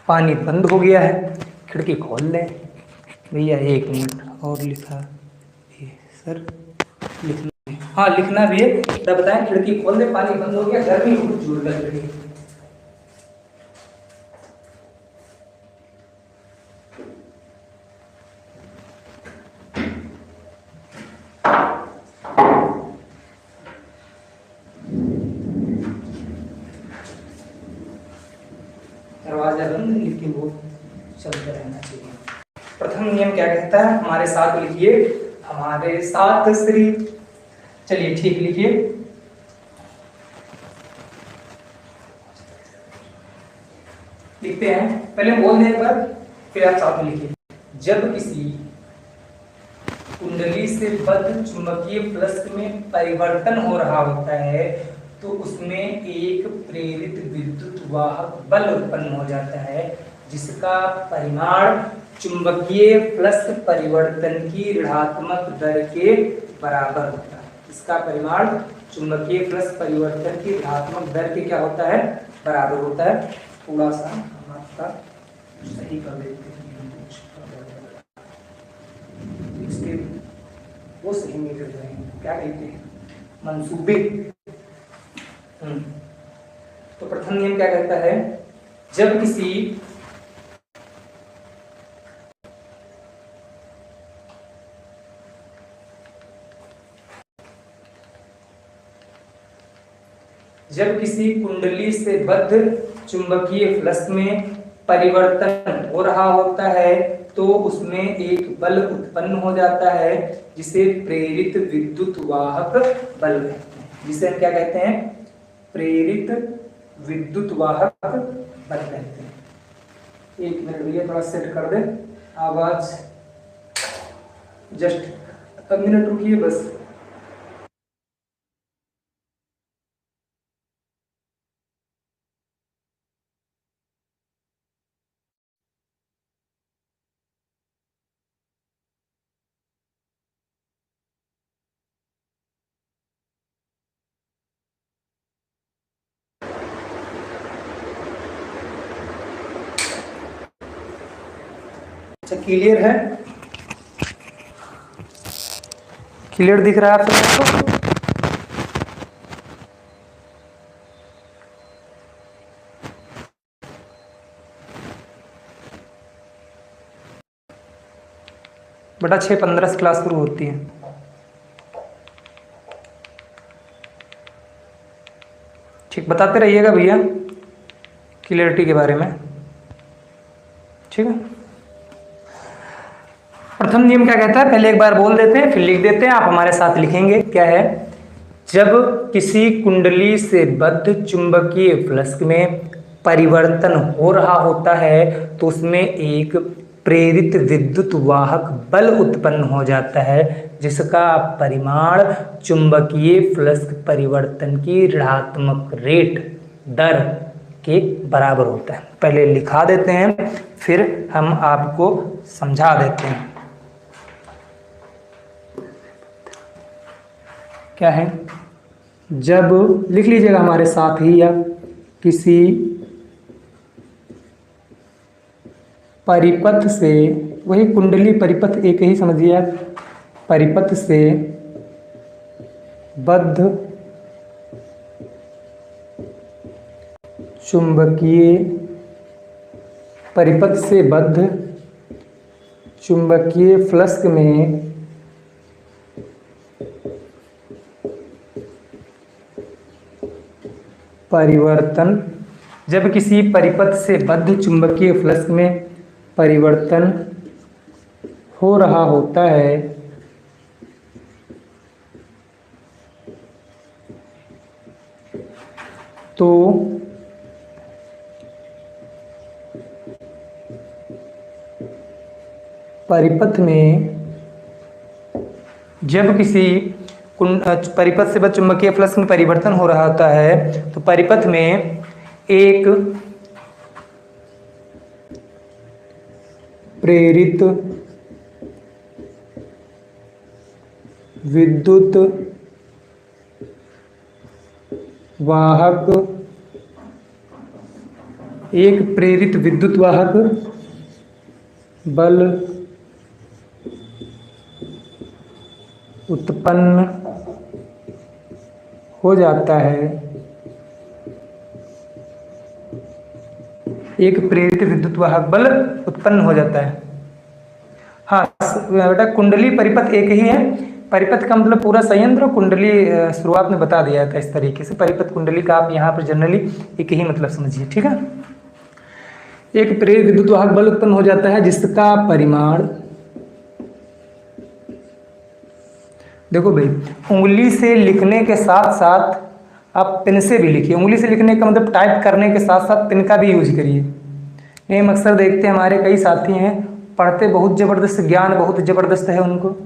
पानी बंद हो गया है, खिड़की खोल दें। भैया 1 मिनट और लिखा ये सर, लिखना है। हाँ लिखना भी है, तब बताएं। खिड़की खोल दे, पानी बंद हो गया, गर्मी बहुत जोर लग रही है। दरवाजा बंद लेकिन वो चलता रहना चाहिए। प्रथम नियम क्या कहता है, हमारे साथ लिखिए, हमारे साथ श्री। चलिए ठीक लिखिए। लिखते हैं, पहले बोल दें एक बार, फिर आप साथ में लिखिए। जब किसी कुंडली से बद्ध चुंबकीय फ्लक्स में परिवर्तन हो रहा होता है तो उसमें एक प्रेरित विद्युत वाहक बल उत्पन्न हो जाता है, जिसका परिमाण चुंबकीय फ्लक्स परिवर्तन की ऋणात्मक दर के बराबर होता है। इसका परिमाण चुंबकीय फ्लक्स परिवर्तन की ऋणात्मक दर के क्या होता है, बराबर होता है। थोड़ा सा हम आपका सही कर देते हैं, इसके वो सही नहीं कर रहे हैं, क्या कहते हैं, मंसूबे। तो प्रथम नियम क्या कहता है, जब किसी कुंडली से बद्ध चुंबकीय फ्लक्स में परिवर्तन हो रहा होता है तो उसमें एक बल उत्पन्न हो जाता है, जिसे प्रेरित विद्युत वाहक बल कहते हैं। जिसे हम क्या कहते हैं, प्रेरित विद्युत वाहक बल कहते हैं। 1 मिनट भैया, थोड़ा सेट कर दे आवाज, जस्ट मिनट रुकिए बस। अच्छा क्लियर है, क्लियर दिख रहा है आप सबको? बेटा 6:15 से क्लास शुरू होती है। ठीक, बताते रहिएगा भैया क्लियरिटी के बारे में, ठीक है। प्रथम नियम क्या कहता है, पहले एक बार बोल देते हैं फिर लिख देते हैं, आप हमारे साथ लिखेंगे। क्या है, जब किसी कुंडली से बद्ध चुंबकीय फ्लक्स में परिवर्तन हो रहा होता है तो उसमें एक प्रेरित विद्युत वाहक बल उत्पन्न हो जाता है, जिसका परिमाण चुंबकीय फ्लक्स परिवर्तन की ऋणात्मक रेट दर के बराबर होता है। पहले लिखा देते हैं फिर हम आपको समझा देते हैं। क्या है, जब लिख लीजिएगा हमारे साथ ही, या किसी परिपथ से, वही कुंडली परिपथ एक ही समझिए आप, परिपथ से बद्ध चुंबकीय, परिपथ से बद्ध चुंबकीय फ्लक्स में परिवर्तन, जब किसी परिपथ से बद्ध चुंबकीय फ्लक्स में परिवर्तन हो रहा होता है तो परिपथ में, जब किसी परिपथ से बद्ध चुंबकीय फ्लक्स में परिवर्तन हो रहा होता है तो परिपथ में एक प्रेरित विद्युत वाहक एक प्रेरित विद्युत वाहक बल उत्पन्न हो जाता है। एक प्रेरित विद्युत वाहक बल उत्पन्न हो जाता है। हाँ बेटा, कुंडली परिपथ एक ही है। परिपथ का मतलब पूरा संयंत्र, कुंडली शुरुआत में बता दिया था इस तरीके से। परिपथ कुंडली का आप यहाँ पर जनरली एक ही मतलब समझिए, ठीक है। एक प्रेरित विद्युत वाहक बल उत्पन्न हो जाता है जिसका परिमाण, देखो भाई, उंगली से लिखने के साथ साथ आप पेन से भी लिखिए। उंगली से लिखने का मतलब टाइप करने के साथ साथ पेन का भी यूज करिए। ये हम अक्सर देखते हैं, हमारे कई साथी हैं पढ़ते बहुत ज़बरदस्त, ज्ञान बहुत ज़बरदस्त है उनको,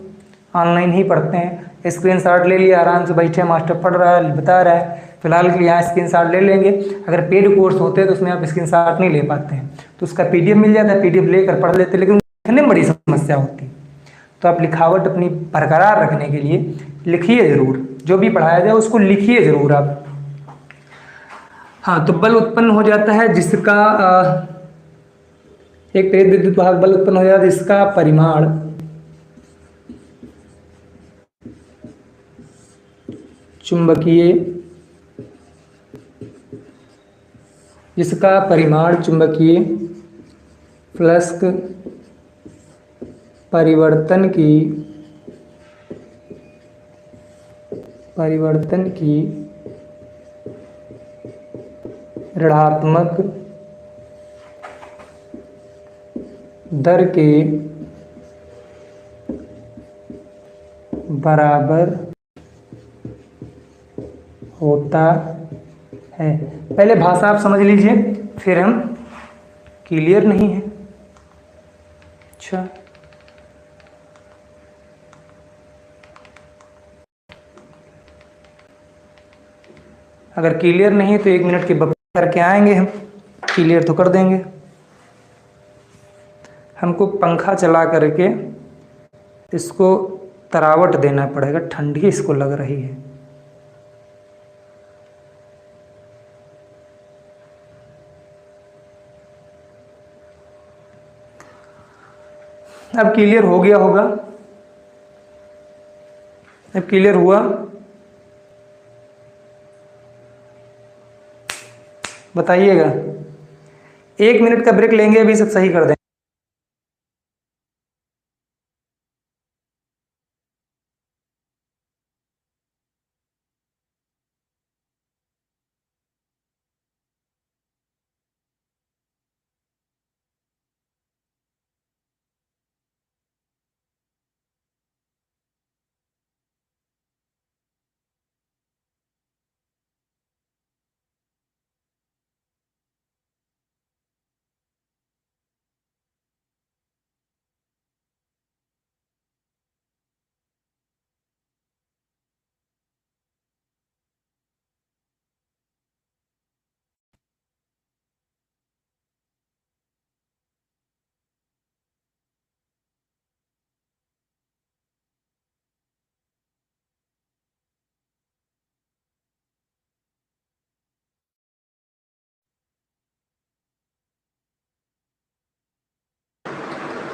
ऑनलाइन ही पढ़ते हैं, स्क्रीनशॉट ले लिया, आराम से बैठे, मास्टर पढ़ रहा है, बता रहा है, फिलहाल के लिए यहाँ स्क्रीनशॉट ले लेंगे। अगर पेड कोर्स होते हैं तो उसमें आप स्क्रीनशॉट नहीं ले पाते हैं, तो उसका पीडीएफ मिल जाता है, पीडीएफ लेकर पढ़ लेते हैं, लेकिन लिखने में बड़ी समस्या होती है। तो आप लिखावट अपनी बरकरार रखने के लिए लिखिए ज़रूर, जो भी पढ़ाया जाए उसको लिखिए ज़रूर आप। हाँ, तो बल उत्पन्न हो जाता है जिसका एक प्रेरित विद्युत वाहक बल उत्पन्न हो जाता है जिसका परिमाण चुंबकीय, जिसका परिमाण चुंबकीय फ्लक्स परिवर्तन की ऋणात्मक दर के बराबर होता है। पहले भाषा आप समझ लीजिए, फिर हम, क्लियर नहीं है? अच्छा, अगर क्लियर नहीं है तो 1 मिनट के बप करके आएंगे, हम क्लियर तो कर देंगे। हमको पंखा चला करके इसको तरावट देना पड़ेगा, ठंडी इसको लग रही है। अब क्लियर हो गया होगा, अब क्लियर हुआ? बताइएगा। 1 मिनट का ब्रेक लेंगे, अभी सब सही कर देंगे।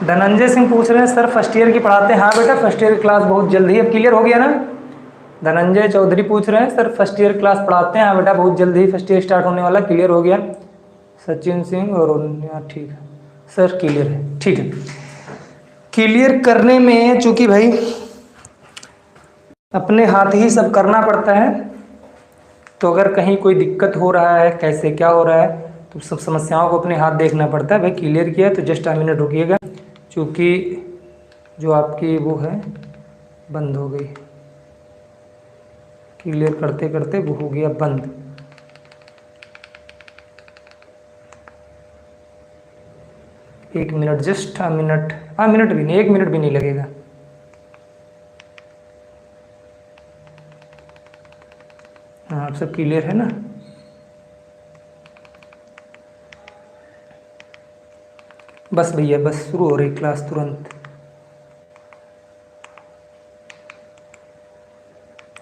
धनंजय सिंह पूछ रहे हैं सर फर्स्ट ईयर की पढ़ाते हैं? हाँ बेटा, फर्स्ट ईयर क्लास बहुत जल्द ही, अब क्लियर हो गया ना? धनंजय चौधरी पूछ रहे हैं सर फर्स्ट ईयर क्लास पढ़ाते हैं? हाँ बेटा, बहुत जल्द ही फर्स्ट ईयर स्टार्ट होने वाला, क्लियर हो गया। सचिन सिंह और ठीक है सर, क्लियर है, ठीक है। क्लियर करने में चूंकि भाई अपने हाथ ही सब करना पड़ता है, तो अगर कहीं कोई दिक्कत हो रहा है, कैसे क्या हो रहा है, तो सब समस्याओं को अपने हाथ देखना पड़ता है। भाई क्लियर किया तो जस्ट 1 मिनट रुकिएगा, क्योंकि जो आपकी वो है बंद हो गई, क्लियर करते करते वो हो गया बंद। एक मिनट, जस्ट 1 मिनट, 1 मिनट भी नहीं, 1 मिनट भी नहीं लगेगा। हाँ, आप सब क्लियर है ना? बस भैया, बस शुरू हो रही क्लास तुरंत।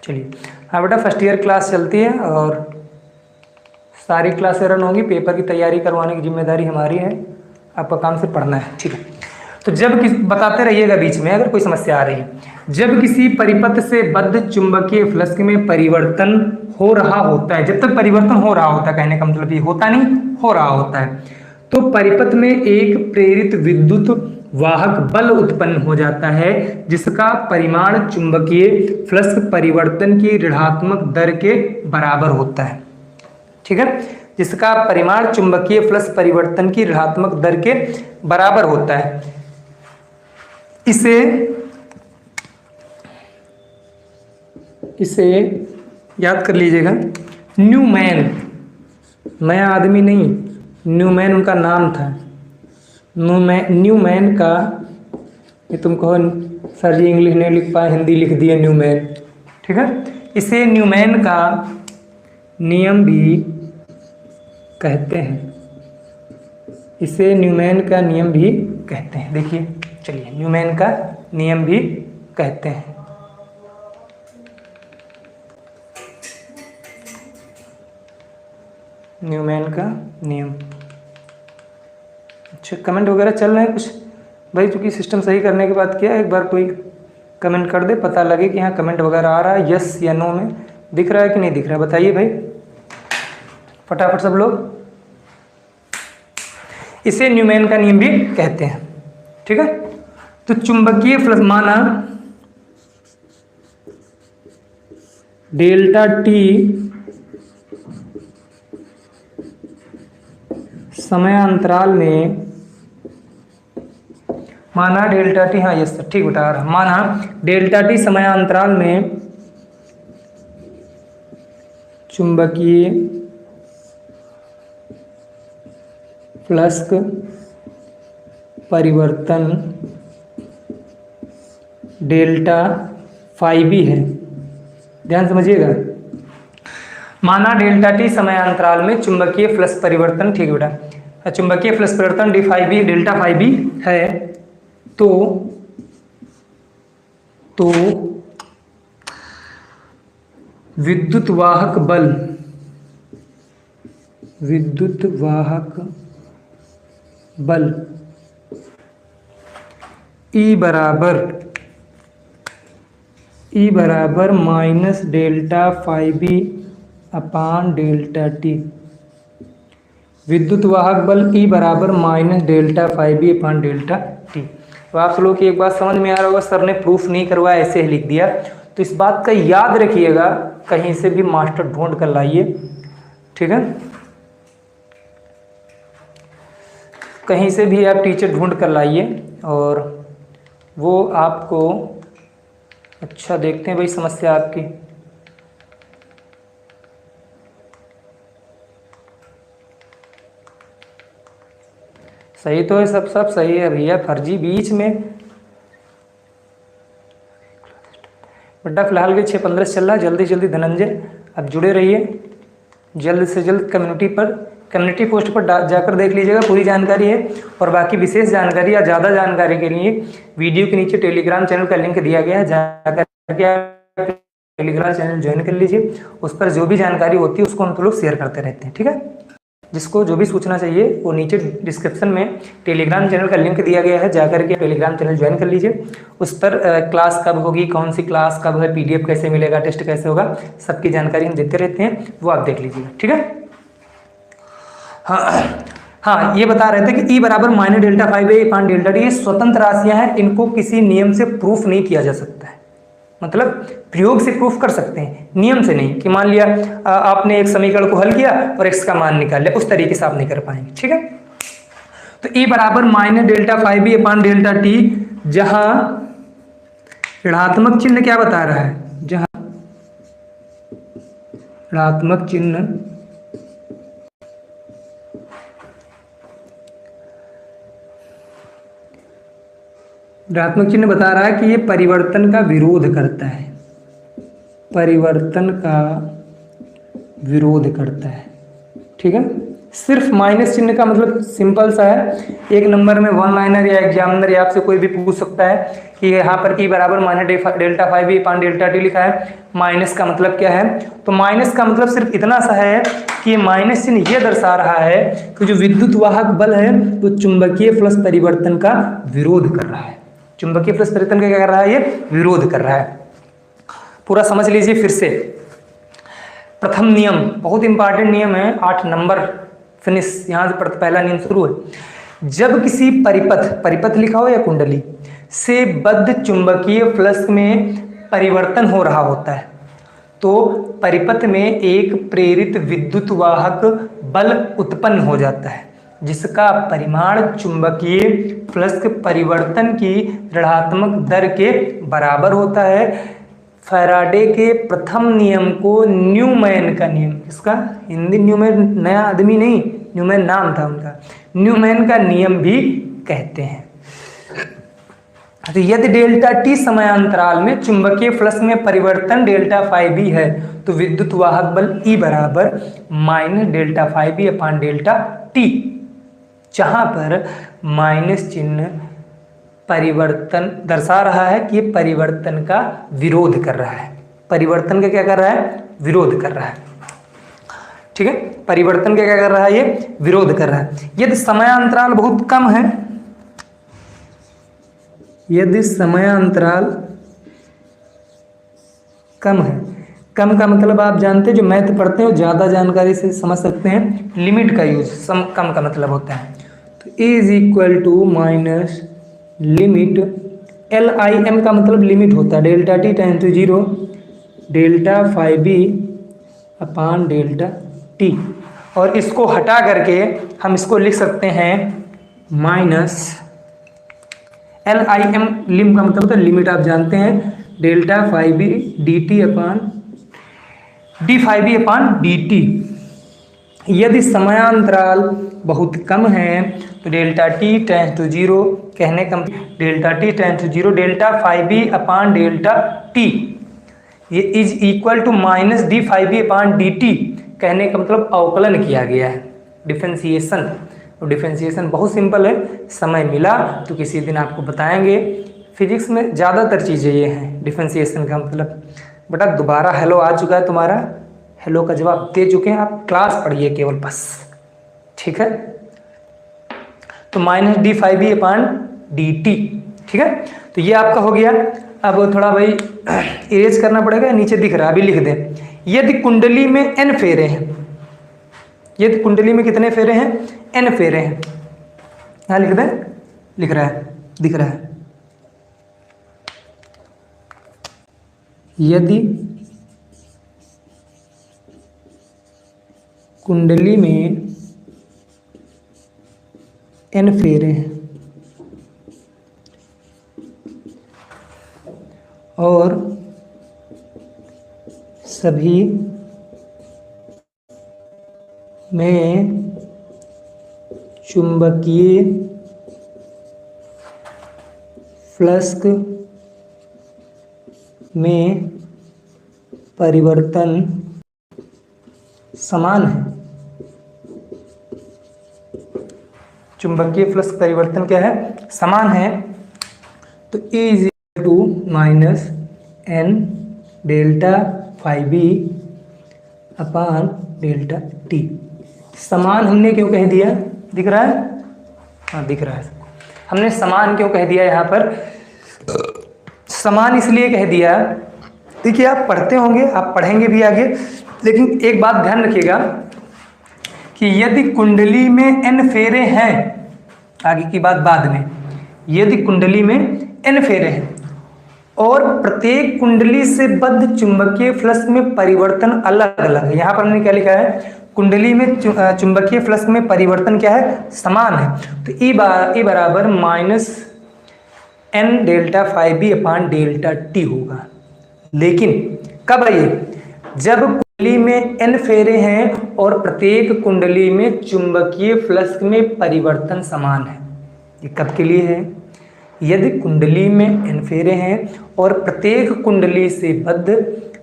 चलिए, हाँ बेटा, फर्स्ट ईयर क्लास चलती है और सारी क्लासें रन होंगी, पेपर की तैयारी करवाने की जिम्मेदारी हमारी है, आपका काम से पढ़ना है, ठीक है। तो जब बताते रहिएगा बीच में अगर कोई समस्या आ रही है। जब किसी परिपथ से बद्ध चुंबकीय फ्लक्स में परिवर्तन हो रहा होता है, जब तक परिवर्तन हो रहा होता है, कहने का मतलब ये होता नहीं, हो रहा होता है, तो परिपथ में एक प्रेरित विद्युत वाहक बल उत्पन्न हो जाता है जिसका परिमाण चुंबकीय फ्लक्स परिवर्तन की ऋणात्मक दर के बराबर होता है, ठीक है। जिसका परिमाण चुंबकीय फ्लक्स परिवर्तन की ऋणात्मक दर के बराबर होता है। इसे याद कर लीजिएगा। न्यूमैन, नया आदमी नहीं, न्यूमैन उनका नाम था। न्यूमैन का, ये तुम कहो सर जी इंग्लिश नहीं लिख पाए, हिंदी लिख दिए न्यूमैन, ठीक है। इसे न्यूमैन का नियम भी कहते हैं, इसे न्यूमैन का नियम भी कहते हैं। देखिए चलिए, न्यूमैन का नियम भी कहते हैं। न्यूमैन का नियम। अच्छा, कमेंट वगैरह चल रहे हैं कुछ भाई? चूंकि सिस्टम सही करने के बाद क्या, एक बार कोई कमेंट कर दे, पता लगे कि हाँ कमेंट वगैरह आ रहा है, यस या नो में दिख रहा है कि नहीं दिख रहा है, बताइए भाई फटाफट सब लोग। इसे न्यूमैन का नियम भी कहते हैं, ठीक है। तो चुंबकीय फ्लक्स, माना डेल्टा टी समयांतराल में, माना डेल्टा टी, हाँ यस सर ठीक बता रहा, माना डेल्टा टी समयांतराल में चुंबकीय फ्लक्स परिवर्तन डेल्टा फाई बी है। ध्यान समझिएगा, माना डेल्टा टी समयांतराल में चुंबकीय फ्लक्स परिवर्तन, ठीक बेटा, चुंबकीय फ्लक्स परिवर्तन d phi B, delta phi B है, तो विद्युत वाहक बल E बराबर minus delta phi B upon delta t. विद्युत वाहक बल E बराबर minus delta phi B upon delta t. तो आप लोग की एक बात समझ में आ रहा होगा, सर ने प्रूफ नहीं करवाया, ऐसे ही लिख दिया। तो इस बात का याद रखिएगा, कहीं से भी मास्टर ढूंढ कर लाइए, ठीक है। कहीं से भी आप टीचर ढूंढ कर लाइए और वो आपको, अच्छा देखते हैं भाई समस्या आपकी। सही तो है, सब सही है भैया, फर्जी बीच में बेटा। फिलहाल के 6:15 चल रहा है, जल्दी धनंजय अब जुड़े रहिए, जल्द से जल्द कम्युनिटी पोस्ट पर जाकर देख लीजिएगा, पूरी जानकारी है। और बाकी विशेष जानकारी या ज़्यादा जानकारी के लिए वीडियो के नीचे टेलीग्राम चैनल का लिंक दिया गया है, जाकर के टेलीग्राम चैनल ज्वाइन कर लीजिए। उस पर जो भी जानकारी होती है उसको हम लोग शेयर करते रहते हैं, ठीक है। जिसको जो भी सूचना चाहिए वो नीचे डिस्क्रिप्शन में टेलीग्राम चैनल का लिंक दिया गया है, जाकर के टेलीग्राम चैनल ज्वाइन कर लीजिए। उस पर क्लास कब होगी, कौन सी क्लास कब है, पीडीएफ कैसे मिलेगा, टेस्ट कैसे होगा, सबकी जानकारी हम देते रहते हैं, वो आप देख लीजिएगा, ठीक है। हाँ, ये बता रहे थे कि E बराबर minus delta phi B upon delta t, ये स्वतंत्र राशियां हैं, इनको किसी नियम से प्रूफ नहीं किया जा सकता है। मतलब प्रयोग से प्रूफ कर सकते हैं, नियम से नहीं। कि मान लिया आपने एक समीकरण को हल किया और x का मान निकाल लिया, उस तरीके से आप नहीं कर पाएंगे, ठीक है। तो E बराबर minus delta phi B upon delta t, जहां ऋणात्मक चिन्ह क्या बता रहा है, जहां ऋणात्मक चिन्ह बता रहा है कि ये परिवर्तन का विरोध करता है, परिवर्तन का विरोध करता है, ठीक है। सिर्फ माइनस चिन्ह का मतलब सिंपल सा है, एक नंबर में वन लाइनर या एग्जामिनर या आपसे कोई भी पूछ सकता है कि यहाँ पर ई बराबर minus delta 5b upon delta t लिखा है, माइनस का मतलब क्या है? तो माइनस का मतलब सिर्फ इतना सा है कि माइनस चिन्ह ये दर्शा रहा है कि जो विद्युत वाहक बल है वो चुंबकीय फ्लक्स परिवर्तन का विरोध कर रहा है। चुंबकीय फ्लक्स परिवर्तन का क्या कर रहा है? ये विरोध कर रहा है। पूरा समझ लीजिए फिर से। प्रथम नियम बहुत इंपॉर्टेंट नियम है, 8 नंबर फिनिश, यहाँ से पहला नियम शुरू है। जब किसी परिपथ लिखा हो या कुंडली से बद्ध चुंबकीय फ्लक्स में परिवर्तन हो रहा होता है तो परिपथ में एक प्रेरित विद्युत वाहक बल उत्पन्न हो जाता है जिसका परिमाण चुंबकीय फ्लक्स परिवर्तन की ऋणात्मक दर के बराबर होता है। फैराडे के प्रथम नियम को न्यूमैन का नियम, इसका हिंदी न्यूमैन नया आदमी नहीं, न्यूमैन नाम था उनका, न्यूमैन का नियम भी कहते हैं। तो यदि डेल्टा टी समयांतराल में चुंबकीय फ्लक्स में परिवर्तन डेल्टा 5b है तो विद्युत वाहक बल E बराबर minus delta 5b upon delta t, जहां पर माइनस चिन्ह परिवर्तन दर्शा रहा है कि ये परिवर्तन का विरोध कर रहा है। परिवर्तन का क्या कर रहा है? विरोध कर रहा है। ठीक है, परिवर्तन का क्या कर रहा है? ये विरोध कर रहा है। यदि समयांतराल बहुत कम है, यदि समयांतराल कम है, कम का मतलब आप जानते हैं, जो मैथ पढ़ते हैं वो ज़्यादा जानकारी से समझ सकते हैं, लिमिट का यूज कम का मतलब होता है। तो E is equal to minus limit LIM का मतलब लिमिट होता है delta t tend to 0 delta 5b upon delta t, और इसको हटा करके हम इसको लिख सकते हैं माइनस LIM, लिम का मतलब होता है लिमिट, आप जानते हैं, डेल्टा 5b dt अपान d5b अपान dt। यदि समयांतराल बहुत कम है तो डेल्टा टी टेंस टू 0, कहने का delta t tends to 0 delta 5b upon delta t, ये is equal to minus d5b upon dt, कहने का मतलब अवकलन किया गया है, डिफरेंशिएशन। और डिफरेंशिएशन बहुत सिंपल है, समय मिला तो किसी दिन आपको बताएंगे। फिजिक्स में ज़्यादातर चीज़ें ये हैं डिफरेंशिएशन का मतलब। बेटा दोबारा हेलो आ चुका है तुम्हारा, हेलो का जवाब दे चुके हैं आप, क्लास पढ़िए केवल बस, ठीक है। तो माइनस d5b अपान dt, ठीक है। तो ये आपका हो गया। अब थोड़ा भाई इरेज करना पड़ेगा, नीचे दिख रहा है, अभी लिख दें। यदि कुंडली में n फेरे हैं, यदि कुंडली में कितने फेरे हैं? n फेरे हैं। यहाँ लिख दें, लिख रहा है, दिख रहा है। यदि कुंडली में n फेरे हैं और सभी में चुंबकीय फ्लक्स में परिवर्तन समान है। चुंबकीय फ्लक्स परिवर्तन क्या है? समान है। तो E is equal to minus n delta 5b upon delta t। समान हमने क्यों कह दिया? दिख रहा है? हाँ दिख रहा है। हमने समान क्यों कह दिया यहाँ पर? समान इसलिए कह दिया, देखिए आप पढ़ते होंगे, आप पढ़ेंगे भी आगे, लेकिन एक बात ध्यान रखिएगा कि यदि कुंडली में n फेरे हैं, आगे की बात बाद में, यदि कुंडली में n फेरे हैं और प्रत्येक कुंडली से बद्ध चुंबकीय फ्लक्स में परिवर्तन अलग अलग है। यहाँ पर हमने क्या लिखा है? कुंडली में चुंबकीय फ्लक्स में परिवर्तन क्या है? समान है। तो ई बराबर minus n delta 5b upon delta t होगा। लेकिन कब है ये? जब कुंडली में n फेरे हैं और प्रत्येक कुंडली में चुंबकीय फ्लक्स में परिवर्तन समान है। ये कब के लिए है? यदि कुंडली में n फेरे हैं और प्रत्येक कुंडली से बद्ध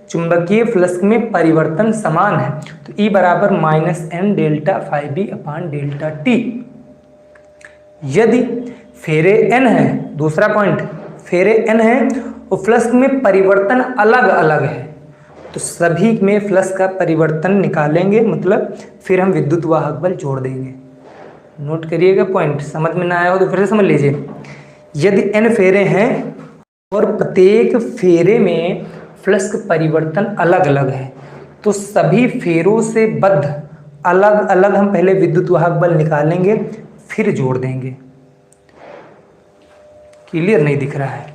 चुंबकीय फ्लक्स में परिवर्तन समान है तो E बराबर -n delta phi B upon delta t. यदि फेरे n है, दूसरा पॉइंट, फेरे n है और फ्लक्स में परिवर्तन अलग अलग है तो सभी में फ्लक्स का परिवर्तन निकालेंगे, मतलब फिर हम विद्युत वाहक बल जोड़ देंगे। नोट करिएगा पॉइंट, समझ में ना आया हो तो फिर से समझ लीजिए। यदि n फेरे हैं और प्रत्येक फेरे में फ्लक्स का परिवर्तन अलग अलग है तो सभी फेरों से बद्ध अलग अलग हम पहले विद्युत वाहक बल निकालेंगे फिर जोड़ देंगे। क्लियर नहीं दिख रहा है?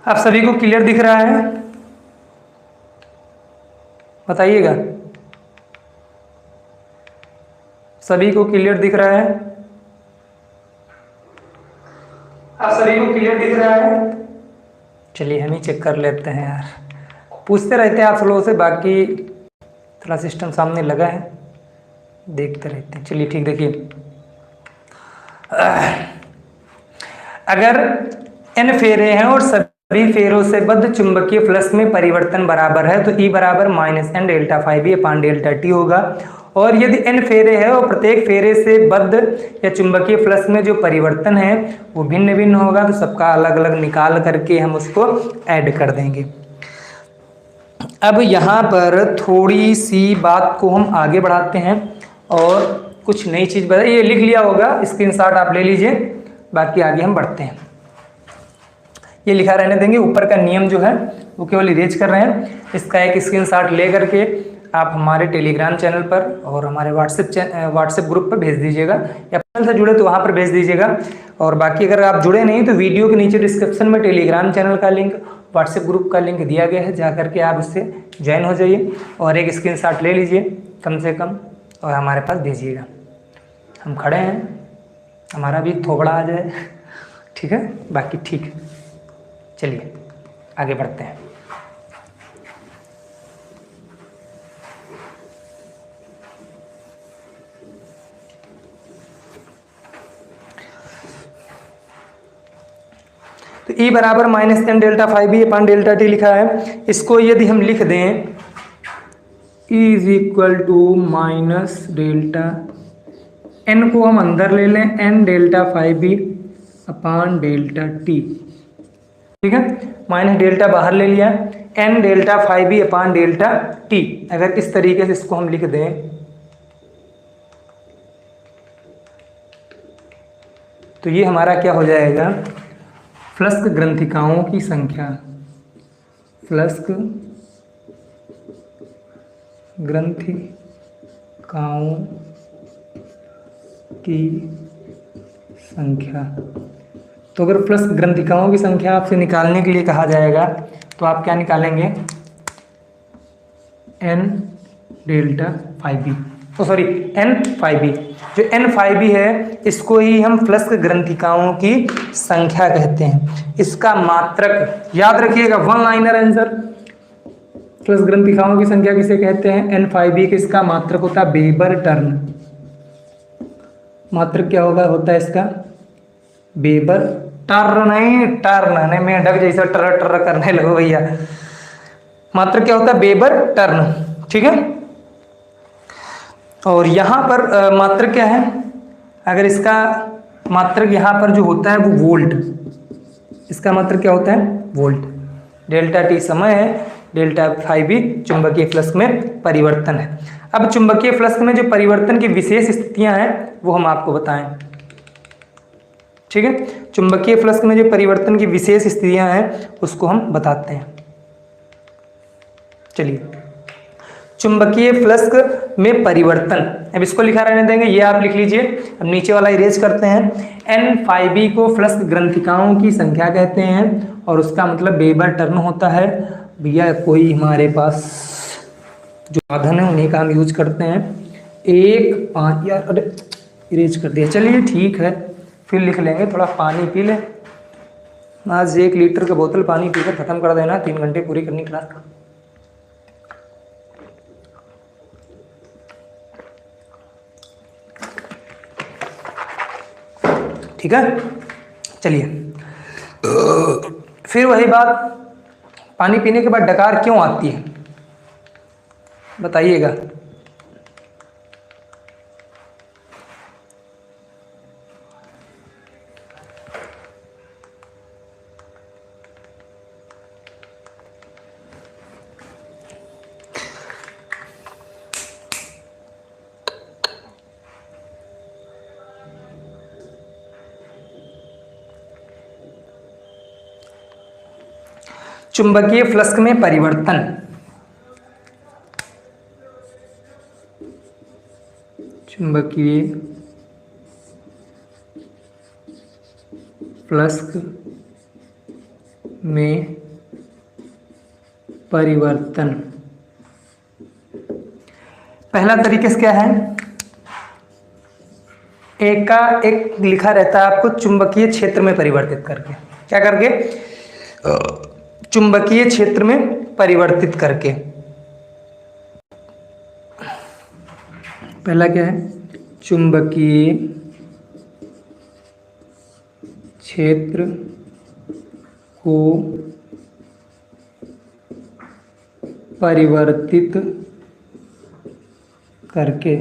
आप सभी को क्लियर दिख रहा है? बताइएगा, सभी को क्लियर दिख रहा है? आप सभी को क्लियर दिख रहा है? चलिए हम ही चेक कर लेते हैं यार, पूछते रहते हैं आप लोगों से, बाकी थोड़ा सिस्टम सामने लगा है, देखते रहते हैं। चलिए ठीक, देखिए अगर n फेरे हैं और सभी फेरों से बद्ध चुंबकीय फ्लक्स में परिवर्तन बराबर है तो E बराबर -n delta phi B upon delta t होगा। और यदि n फेरे है और प्रत्येक फेरे से बद्ध या चुंबकीय फ्लक्स में जो परिवर्तन है वो भिन्न भिन्न होगा तो सबका अलग अलग निकाल करके हम उसको ऐड कर देंगे। अब यहाँ पर थोड़ी सी बात को हम आगे बढ़ाते हैं और कुछ नई चीज़ बता, ये लिख लिया होगा, स्क्रीनशॉट आप ले लीजिए, बाकी आगे हम बढ़ते हैं। ये लिखा रहने देंगे, ऊपर का नियम जो है वो केवल इरेज कर रहे हैं। इसका एक स्क्रीनशॉट ले करके आप हमारे टेलीग्राम चैनल पर और हमारे व्हाट्सएप ग्रुप पर भेज दीजिएगा, या चैनल से जुड़े तो वहाँ पर भेज दीजिएगा। और बाकी अगर आप जुड़े नहीं तो वीडियो के नीचे डिस्क्रिप्शन में टेलीग्राम चैनल का लिंक, व्हाट्सएप ग्रुप का लिंक दिया गया है, जा करके आप उससे ज्वाइन हो जाइए और एक स्क्रीनशॉट ले लीजिए कम से कम और हमारे पास भेजिएगा। हम खड़े हैं, हमारा भी थोबड़ा आ जाए, ठीक है? बाकी ठीक है, चलिए आगे बढ़ते हैं। तो E बराबर -n delta phi B upon delta t लिखा है। इसको यदि हम लिख दें E is equal to minus delta, n को हम अंदर ले लें, n delta phi B upon delta t, ठीक है? माइनस डेल्टा बाहर ले लिया, n delta phi B upon delta t. अगर इस तरीके से इसको हम लिख दें तो ये हमारा क्या हो जाएगा, फ्लक्स ग्रंथिकाओं की संख्या, फ्लक्स ग्रंथिकाओं की संख्या। तो अगर फ्लक्स ग्रंथिकाओं की संख्या आपसे निकालने के लिए कहा जाएगा तो आप क्या निकालेंगे, n delta phi B, sorry N5b, जो N5b है इसको ही हम फ्लक्स ग्रंथिकाओं की संख्या कहते हैं। इसका मात्रक याद रखिएगा, वन लाइनर आंसर। फ्लक्स ग्रंथिकाओं की संख्या किसे कहते हैं? N5b। किसका मात्रक होता है? Weber turn. मात्रक क्या होता है इसका? वेबर टर्न, नहीं टर्न नहीं, मैं डग जैसा टर टर करने लगो भैया। मात्रक क्या होता है? वेबर टर्न, ठीक है। और यहाँ पर मात्रक क्या है? अगर इसका मात्रक यहाँ पर जो होता है वो वोल्ट, इसका मात्रक क्या होता है? वोल्ट। डेल्टा टी समय है, डेल्टा फाई भी चुंबकीय फ्लक्स में परिवर्तन है। अब चुंबकीय फ्लक्स में जो परिवर्तन की विशेष स्थितियां हैं वो हम आपको बताएं, ठीक है। चुंबकीय फ्लक्स में जो परिवर्तन की विशेष स्थितियां हैं उसको हम बताते हैं। चलिए, चुंबकीय फ्लक्स में परिवर्तन, अब इसको लिखा रहने देंगे, ये आप लिख लीजिए। अब नीचे वाला इरेज करते हैं। N5b को फ्लक्स ग्रंथिकाओं की संख्या कहते हैं और उसका मतलब वेबर टर्न होता है। भैया कोई हमारे पास जो साधन है उन्हीं का हम यूज करते हैं। 1 5 यार, अरे इरेज कर दिया। चलिए ठीक है, फिर लिख लेंगे। थोड़ा पानी पी ले। आज 1 लीटर का बोतल पानी पीकर खत्म कर देना, 3 घंटे पूरी करनी क्लास। ठीक है, चलिए। फिर वही बात, पानी पीने के बाद डकार क्यों आती है बताइएगा। चुंबकीय फ्लक्स में परिवर्तन, चुंबकीय फ्लक्स में परिवर्तन। पहला तरीका क्या है? एक का एक लिखा रहता है आपको, चुंबकीय क्षेत्र में परिवर्तित करके। क्या करके? चुंबकीय क्षेत्र में परिवर्तित करके। पहला क्या है? चुंबकीय क्षेत्र को परिवर्तित करके।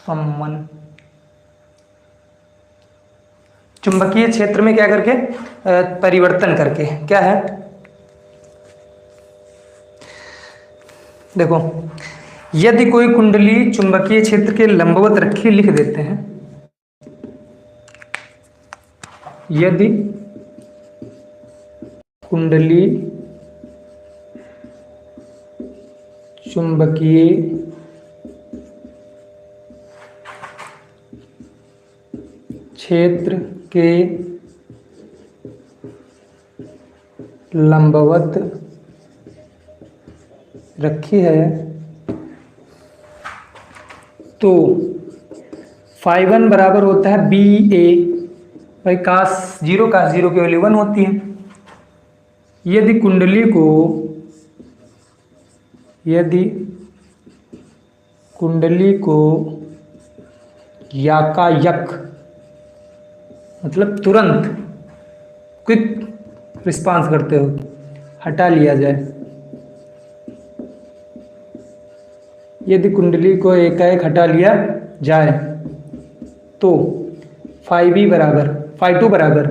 सम्मन, चुंबकीय क्षेत्र में क्या करके? परिवर्तन करके। क्या है? देखो, यदि कोई कुंडली चुंबकीय क्षेत्र के लंबवत रखी, लिख देते हैं, यदि कुंडली चुंबकीय क्षेत्र के लंबवत रखी है तो φ1 बराबर होता है बी ए। भाई cos 0 की वैल्यू 1 होती है। यदि कुंडली को याकायक मतलब तुरंत क्विक रिस्पांस करते हो हटा लिया जाए, यदि कुंडली को एकाएक हटा लिया जाए तो φ2 बराबर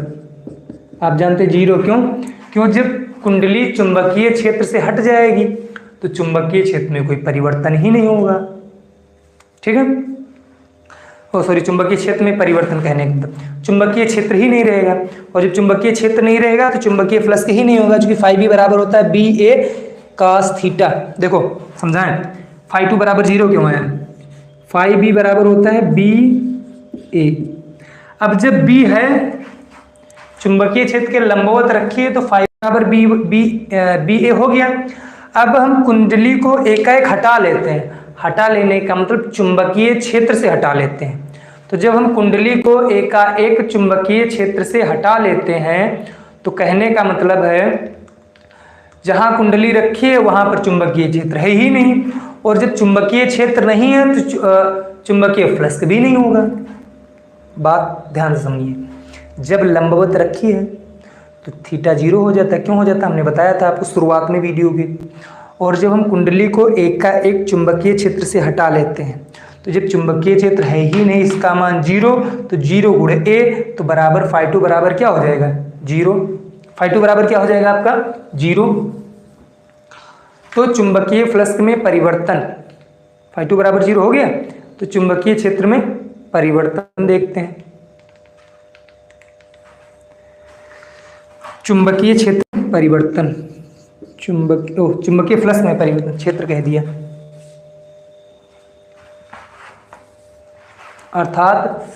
आप जानते 0। क्यों? जब कुंडली चुंबकीय क्षेत्र से हट जाएगी तो चुंबकीय क्षेत्र में कोई परिवर्तन ही नहीं होगा, ठीक है। सॉरी, चुंबकीय क्षेत्र में परिवर्तन कहने का चुंबकीय क्षेत्र ही नहीं रहेगा, और जब चुंबकीय क्षेत्र नहीं रहेगा तो चुंबकीय फ्लक्स ही नहीं होगा, क्योंकि φb बराबर होता है बी ए cos थीटा। देखो समझाएं, φ2 बराबर 0 क्यों है? φb बराबर होता है बी ए। अब जब b है चुंबकीय क्षेत्र के लंबवत रखिए तो बराबर बी बी बी ए हो गया। अब हम कुंडली को एकाएक हटा लेते हैं। हटा लेने का मतलब चुंबकीय क्षेत्र से हटा लेते हैं। तो जब हम कुंडली को एकाएक चुंबकीय क्षेत्र से हटा लेते हैं तो कहने का मतलब है जहां कुंडली रखी है वहां पर चुंबकीय क्षेत्र है ही नहीं, और जब चुंबकीय क्षेत्र नहीं है तो चुंबकीय फ्लक्स भी नहीं होगा। बात ध्यान से समझिए। जब लंबवत रखी है तो थीटा 0 हो जाता है। क्यों हो जाता है हमने बताया था आपको शुरुआत में वीडियो के। और जब हम कुंडली को एकाएक चुंबकीय क्षेत्र से हटा लेते हैं तो जब चुंबकीय क्षेत्र है ही नहीं, इसका मान 0, तो 0 गुणे ए तो बराबर φ2 बराबर क्या हो जाएगा 0। φ2 बराबर क्या हो जाएगा आपका 0। तो चुंबकीय फ्लक्स में परिवर्तन φ2 बराबर 0 हो गया। तो चुंबकीय क्षेत्र में परिवर्तन देखते हैं। चुंबकीय क्षेत्र में परिवर्तन, चुंबकीय फ्लक्स में परिवर्तन, क्षेत्र कह दिया, अर्थात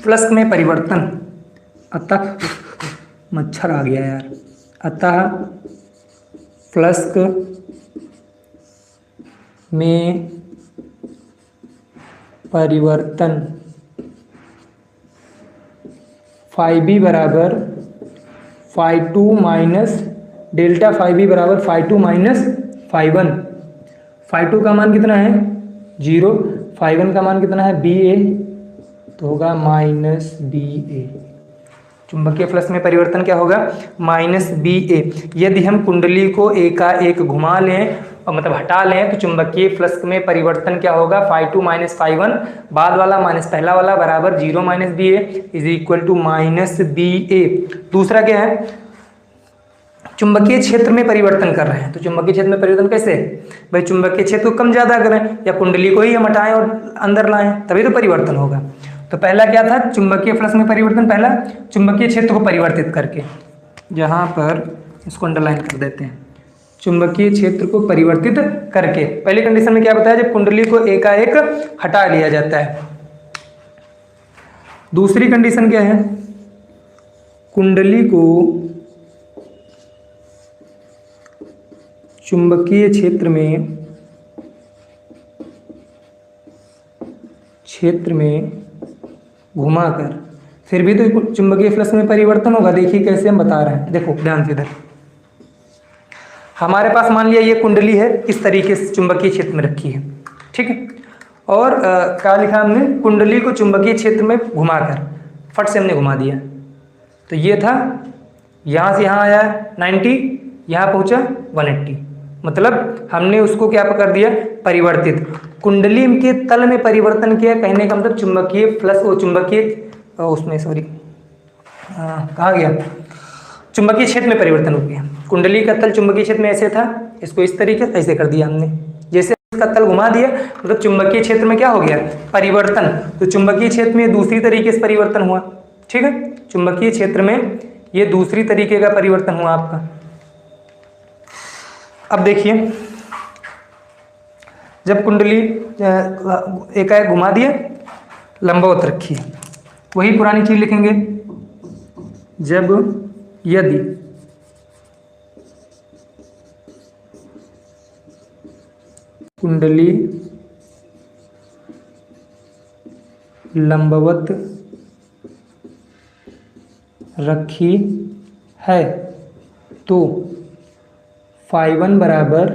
फ्लक्स में परिवर्तन। अतः मच्छर आ गया यार। अतः फ्लक्स में परिवर्तन φb बराबर φ2 माइनस डेल्टा φb बराबर φ2 माइनस φ1। φ2 का मान कितना है 0, φ1 का मान कितना है ba, तो होगा माइनस ba। चुंबकीय फ्लक्स में परिवर्तन क्या होगा माइनस ba। यदि हम कुंडली को एकाएक घुमा लें और मतलब हटा लें तो चुंबकीय फ्लक्स में परिवर्तन क्या होगा φ2 माइनस φ1, बाद वाला माइनस पहला वाला बराबर 0 minus ba is equal to minus ba। दूसरा क्या है, चुंबकीय क्षेत्र में परिवर्तन कर रहे हैं। तो चुंबकीय क्षेत्र में परिवर्तन कैसे भाई, चुंबकीय क्षेत्र को कम ज्यादा करें या कुंडली को ही हम हटाएं और अंदर लाएं तभी तो परिवर्तन होगा। तो पहला क्या था चुंबकीय फ्लक्स में परिवर्तन, पहला चुंबकीय क्षेत्र को परिवर्तित करके, जहां पर इसको अंडरलाइन कर देते हैं, चुंबकीय क्षेत्र को परिवर्तित करके। पहली कंडीशन में क्या बताया, जब कुंडली को एकाएक हटा लिया जाता है। दूसरी कंडीशन क्या है, कुंडली को चुंबकीय क्षेत्र में घुमाकर, फिर भी तो चुंबकीय फ्लक्स में परिवर्तन होगा। देखिए कैसे हम बता रहे हैं, देखो ध्यान से। इधर हमारे पास मान लिया ये कुंडली है, इस तरीके से चुंबकीय क्षेत्र में रखी है, ठीक है। और क्या लिखा हमने, कुंडली को चुंबकीय क्षेत्र में घुमाकर, फट से हमने घुमा दिया। तो ये था, यहाँ से यहाँ आया 90, यहाँ पहुँचा 180, मतलब हमने उसको क्या कर दिया परिवर्तित। कुंडली के तल में परिवर्तन किया, कहने का मतलब चुंबकीय फ्लक्स और चुंबकीय उसमें सॉरी कहाँ गया, चुंबकीय क्षेत्र में परिवर्तन हो गया। कुंडली का तल चुंबकीय क्षेत्र में ऐसे था, इसको इस तरीके से ऐसे कर दिया हमने, जैसे इसका तल घुमा दिया मतलब चुंबकीय क्षेत्र में क्या हो गया परिवर्तन। तो चुंबकीय क्षेत्र में दूसरी तरीके से परिवर्तन हुआ, ठीक है। चुंबकीय क्षेत्र में ये दूसरी तरीके का परिवर्तन हुआ आपका। अब देखिए, जब कुंडली एकाएक घुमा दिया, लंबवत रखी, वही पुरानी चीज लिखेंगे। जब यदि कुंडली लंबवत रखी है तो φ1 बराबर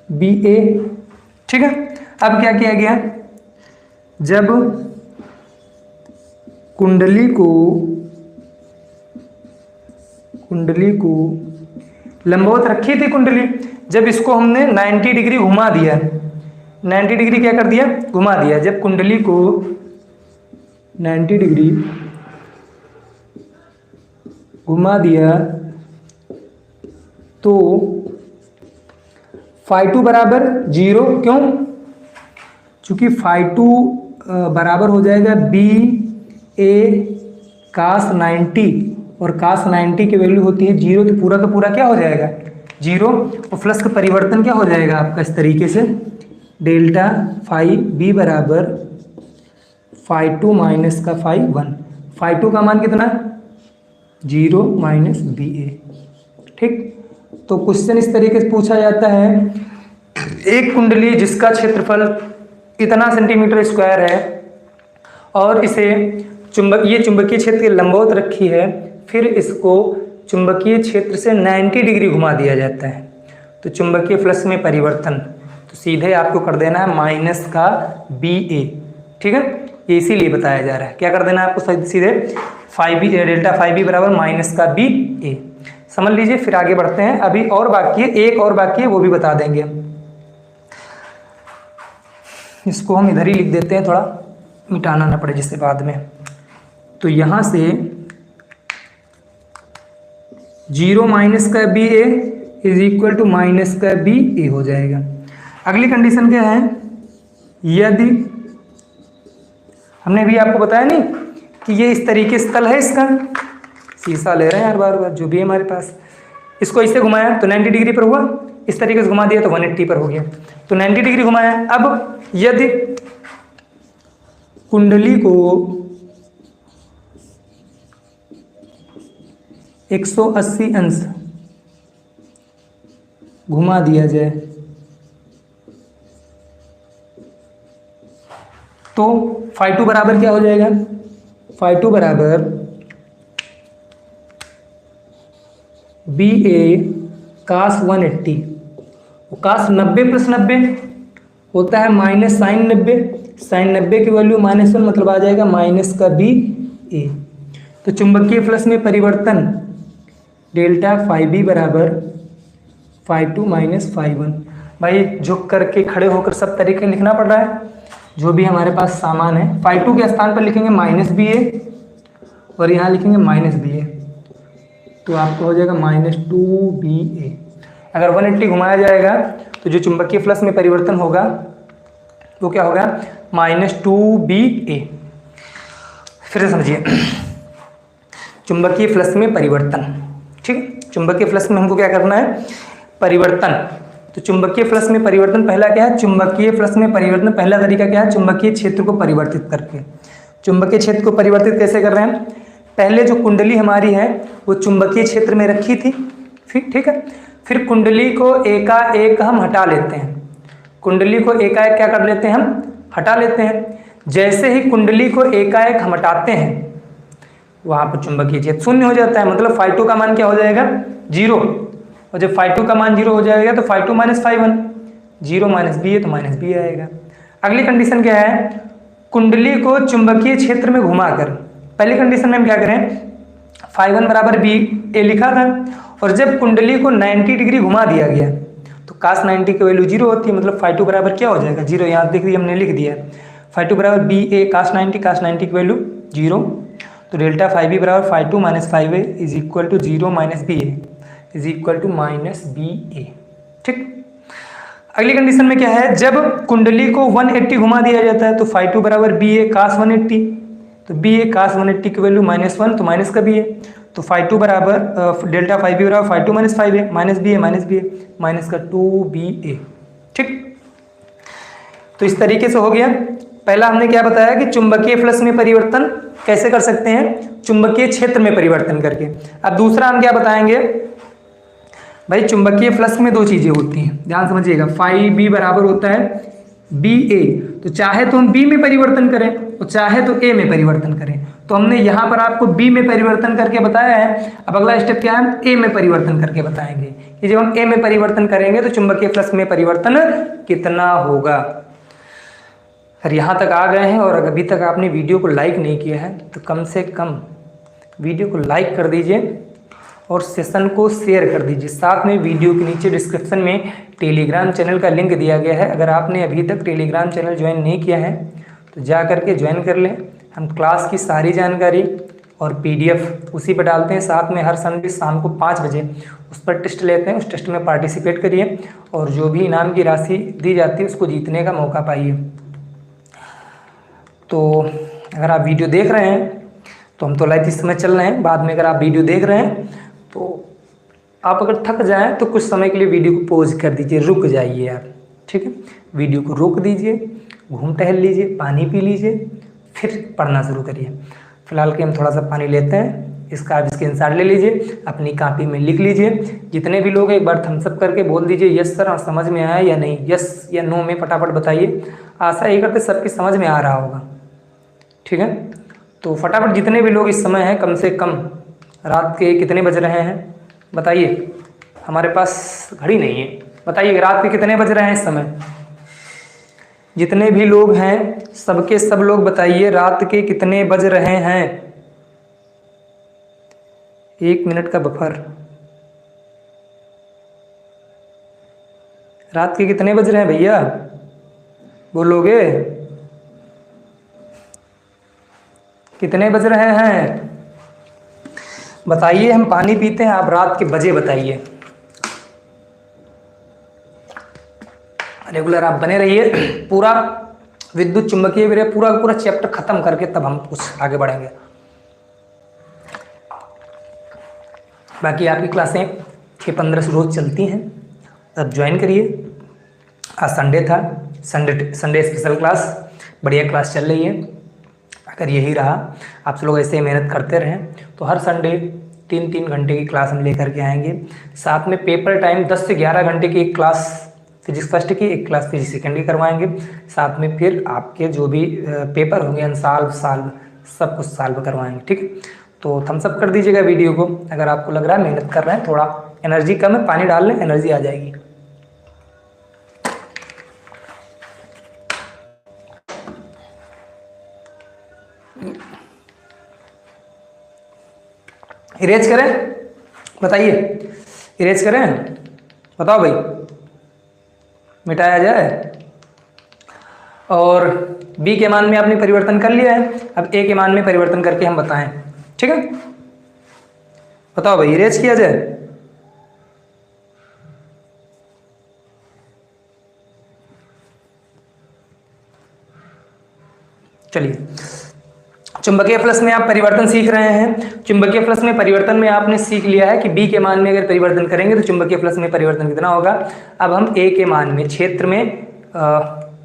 ba, ठीक है। अब क्या किया गया, जब कुंडली को लंबवत रखी थी कुंडली, जब इसको हमने 90 डिग्री घुमा दिया, 90 डिग्री क्या कर दिया घुमा दिया। जब कुंडली को 90 डिग्री घुमा दिया तो φ2 बराबर 0, क्यों, चूंकि φ2 बराबर हो जाएगा ba cos 90, और cos 90 की वैल्यू होती है 0, तो पूरा का पूरा क्या हो जाएगा 0, और फ्लक्स का परिवर्तन क्या हो जाएगा आपका इस तरीके से, डेल्टा φb बराबर φ2 माइनस का φ1। φ2 का मान कितना 0 माइनस ba, ठीक, तो क्वेश्चन इस तरीके से पूछा जाता है, एक कुंडली जिसका क्षेत्रफल इतना सेंटीमीटर स्क्वायर है और इसे ये चुंबकीय क्षेत्र के लंबवत रखी है, फिर इसको चुंबकीय क्षेत्र से 90 डिग्री घुमा दिया जाता है, तो चुंबकीय फ्लक्स में परिवर्तन, तो सीधे आपको कर देना है माइनस का BA। ठीक है, ये इसीलिए बताया जा रहा है, क्या कर देना है आपको सीधे डेल्टा फाई बी बराबर माइनस का BA समझ लीजिए। फिर आगे बढ़ते हैं, अभी और बाकी है, एक और बाकी है, वो भी बता देंगे हम। इसको हम इधर ही लिख देते हैं, थोड़ा मिटाना ना पड़े जिससे बाद में। तो यहाँ से 0 माइनस का BA is equal to minus का BA हो जाएगा। अगली कंडीशन क्या है, यदि हमने भी आपको बताया नहीं कि ये इस तरीके से तल है, इसका शीशा ले रहे हैं यार बार बार, जो भी है हमारे पास, इसको इसे घुमाया तो 90 डिग्री पर हुआ, इस तरीके से घुमा दिया तो 180 पर हो गया, तो 90 डिग्री घुमाया। अब यदि कुंडली को 180 अंश घुमा दिया जाए तो φ2 बराबर क्या हो जाएगा, φ2 बराबर BA cos 180, cos 90 प्लस 90 होता है माइनस साइन 90, साइन 90 की वैल्यू -1 मतलब आ जाएगा माइनस का BA। तो चुंबकीय फ्लक्स में परिवर्तन डेल्टा फाई बी बराबर φ2 माइनस φ1। भाई झुक करके खड़े होकर सब तरीके लिखना पड़ रहा है, जो भी हमारे पास सामान है। φ2 के स्थान पर लिखेंगे -BA और यहाँ लिखेंगे -BA, तो आपको हो जाएगा -2BA। अगर 180 घुमाया जाएगा तो जो चुंबकीय फ्लक्स में परिवर्तन होगा वो क्या होगा, -2BA। फिर से समझिए, चुंबकीय फ्लक्स में परिवर्तन, ठीक, चुंबकीय फ्लक्स में हमको क्या करना है, परिवर्तन। तो चुंबकीय फ्लक्स में परिवर्तन पहला क्या है, चुंबकीय फ्लक्स में परिवर्तन पहला तरीका क्या है, चुंबकीय क्षेत्र को परिवर्तित करके। चुंबकीय क्षेत्र को परिवर्तित कैसे कर रहे हैं, पहले जो कुंडली हमारी है वो चुंबकीय क्षेत्र में रखी थी, फिर ठीक है, फिर कुंडली को एकाएक हम हटा लेते हैं, कुंडली को एकाएक क्या कर लेते हैं, हम हटा लेते हैं। जैसे ही कुंडली को एकाएक हम हटाते हैं वहाँ पर चुंबकीय क्षेत्र शून्य हो जाता है, मतलब φ2 का मान क्या हो जाएगा, 0, और जब φ2 का मान 0 हो जाएगा तो φ2 माइनस φ1, 0 माइनस BA तो माइनस BA आएगा। अगली कंडीशन क्या है, कुंडली को चुंबकीय क्षेत्र में घुमाकर, पहली कंडीशन में हम क्या करें, φ1 बराबर BA लिखा था, और जब कुंडली को 90 डिग्री घुमा दिया गया तो cos 90 की वैल्यू 0 होती है, मतलब φ2 बराबर क्या हो जाएगा, 0। यहाँ देख लीजिए हमने लिख दिया है, φ2 बराबर BA cos 90 की वैल्यू 0, तो डेल्टा फाई बी बराबर φ2 माइनस φA is equal to 0 minus BA is equal to -BA। ठीक, अगली कंडीशन में क्या है, जब कुंडली को 180 घुमा दिया जाता है तो φ2 बराबर BA cos 180, तो BA cos 180 की वैल्यू -1 तो माइनस का BA, तो φ2 बराबर डेल्टा फाई बी बराबर φ2 माइनस φA माइनस BA माइनस का 2BA। ठीक, तो इस तरीके से हो गया। पहला हमने क्या बताया कि चुंबकीय फ्लक्स में परिवर्तन कैसे कर सकते हैं, चुंबकीय क्षेत्र में परिवर्तन करके। अब दूसरा हम क्या बताएंगे, भाई चुंबकीय फ्लक्स में दो चीजें होती हैं, ध्यान समझिएगा। फाई बी बराबर होता है BA, तो चाहे तो हम B में परिवर्तन करें और चाहे तो A में परिवर्तन करें, तो हमने यहाँ पर आपको B में परिवर्तन करके बताया है। अब अगला स्टेप क्या है, A में परिवर्तन करके बताएंगे कि जब हम A में परिवर्तन करेंगे तो चुंबकीय फ्लक्स में परिवर्तन कितना होगा। अगर यहाँ तक आ गए हैं और अभी तक आपने वीडियो को लाइक नहीं किया है तो कम से कम वीडियो को लाइक कर दीजिए और सेशन को शेयर कर दीजिए। साथ में वीडियो के नीचे डिस्क्रिप्शन में टेलीग्राम चैनल का लिंक दिया गया है, अगर आपने अभी तक टेलीग्राम चैनल ज्वाइन नहीं किया है तो जा करके ज्वाइन कर लें। हम क्लास की सारी जानकारी और PDF उसी पर डालते हैं, साथ में हर संडे शाम को 5 बजे उस पर टेस्ट लेते हैं, उस टेस्ट में पार्टिसिपेट करिए और जो भी इनाम की राशि दी जाती है उसको जीतने का मौका पाइए। तो अगर आप वीडियो देख रहे हैं तो हम तो लाइव इस समय चल रहे हैं, बाद में अगर आप वीडियो देख रहे हैं तो आप अगर थक जाएं तो कुछ समय के लिए वीडियो को पॉज कर दीजिए, रुक जाइए आप, ठीक है, वीडियो को रोक दीजिए, घूम टहल लीजिए, पानी पी लीजिए, फिर पढ़ना शुरू करिए। फिलहाल के हम थोड़ा सा पानी लेते हैं इसका आप स्क्रीनशॉट ले लीजिए, अपनी कॉपी में लिख लीजिए। जितने भी लोग एक बार थम्स अप करके बोल दीजिए यस सर समझ में आया या नहीं, यस या नो में फटाफट बताइए। आशा यही करते सबकी समझ में आ रहा होगा, ठीक है। तो फटाफट जितने भी लोग इस समय हैं, कम से कम रात के कितने बज रहे हैं बताइए, हमारे पास घड़ी नहीं है, बताइए रात के कितने बज रहे हैं इस समय। जितने भी लोग हैं सबके सब लोग बताइए रात के कितने बज रहे हैं। 1 मिनट का बफर। रात के कितने बज रहे हैं भैया, बोलोगे कितने बज रहे हैं बताइए। हम पानी पीते हैं, आप रात के बजे बताइए। रेगुलर आप बने रहिए, पूरा विद्युत चुंबकीय विभव पूरा चैप्टर खत्म करके तब हम कुछ आगे बढ़ेंगे। बाकी आपकी क्लासें 6-15 से रोज चलती हैं, अब ज्वाइन करिए। आज संडे था, संडे स्पेशल क्लास, बढ़िया क्लास चल रही है। अगर यही रहा, आप लोग ऐसे मेहनत करते रहें तो हर संडे 3-3 घंटे की क्लास हम लेकर के आएंगे। साथ में पेपर टाइम 10 से 11 घंटे की एक क्लास फिजिक्स फर्स्ट की, एक क्लास फिजिक्स सेकेंड की करवाएंगे। साथ में फिर आपके जो भी पेपर होंगे अनसॉल्व सॉल्व सब कुछ सॉल्व करवाएंगे, ठीक है। तो थम्स अप कर दीजिएगा वीडियो को अगर आपको लग रहा है मेहनत कर रहे हैं, थोड़ा एनर्जी कम है, पानी डाल लें एनर्जी आ जाएगी। इरेज करें बताइए, इरेज करें बताओ भाई, मिटाया जाए। और बी के मान में आपने परिवर्तन कर लिया है, अब ए के मान में परिवर्तन करके हम बताएं, ठीक है। बताओ भाई इरेज किया जाए। चलिए, चुंबकीय फ्लक्स में आप परिवर्तन सीख रहे हैं। चुंबकीय फ्लक्स में परिवर्तन में आपने सीख लिया है कि बी के मान में अगर परिवर्तन करेंगे तो चुंबकीय फ्लक्स में परिवर्तन कितना होगा। अब हम ए के मान में क्षेत्र में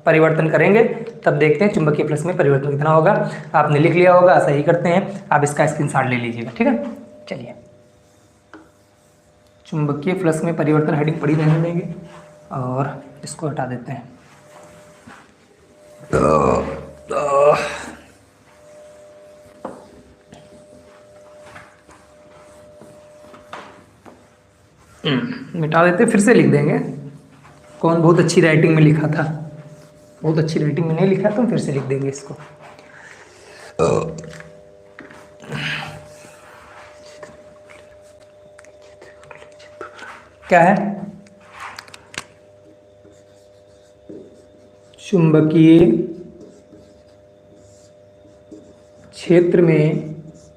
परिवर्तन करेंगे, तब देखते हैं चुंबकीय फ्लक्स में परिवर्तन कितना होगा। आपने लिख लिया होगा, सही करते हैं, आप इसका स्क्रीनशॉट ले लीजिएगा, ठीक है। चलिए, चुंबकीय फ्लक्स में परिवर्तन हेडिंग पड़ी रहने देंगे और इसको हटा देते हैं। मिटा देते, फिर से लिख देंगे। कौन बहुत अच्छी राइटिंग में लिखा था, बहुत अच्छी राइटिंग में नहीं लिखा तो हम फिर से लिख देंगे इसको। क्या है, चुंबकीय क्षेत्र में